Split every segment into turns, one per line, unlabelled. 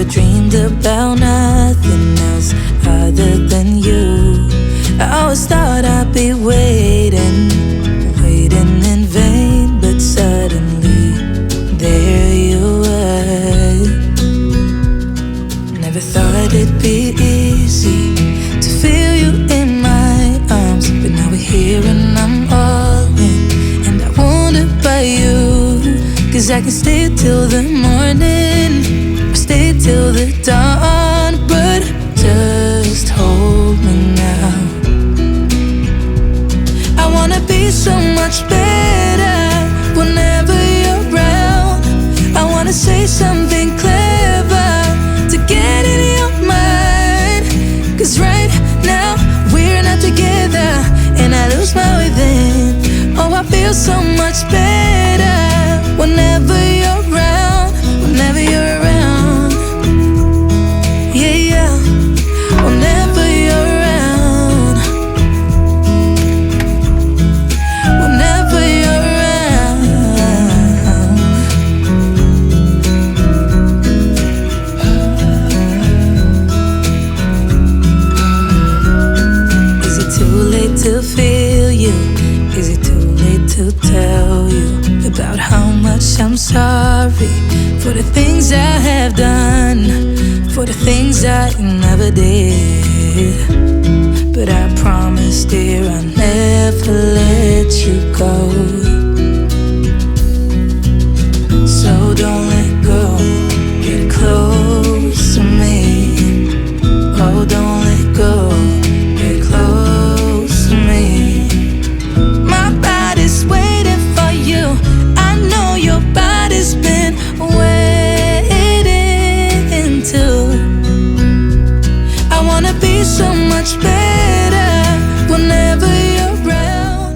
never dreamed about nothing else other than you. I always thought I'd be waiting in vain, but suddenly there you were. Never thought it'd be easy to feel you in my arms, but now we're here and I'm all in, and I wonder about you. 'Cause I can stay till the morning, or stay till the dawn, but just hold me now. I wanna be so much better whenever you're around. I wanna say something clever to get in your mind. 'Cause right now we're not together, and I lose my way then. Oh, I feel so much better whenever you're around, whenever you're around. Yeah, yeah, whenever you're around, whenever you're around. Is it too late to feel you? Is it too late to tell you about how much I'm sorry for the things I have done, for the things I never did? But I promise, dear, I'll never let you go. So don't let go, get close to me. Oh, don't let go, get close to me. My body's waiting for you. I know your body's been waiting too. I wanna be so much better whenever you're around.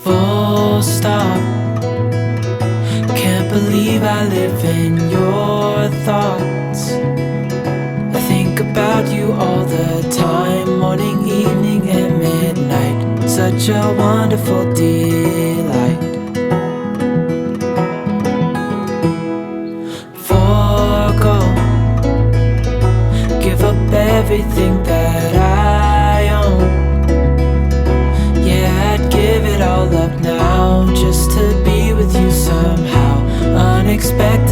Full stop. Can't believe I live in your thoughts. I think about you all the time, morning, evening, and midnight. Such a wonderful delight. Forgo, give up everything that I own. Give it all up now, just to be with you somehow. Unexpected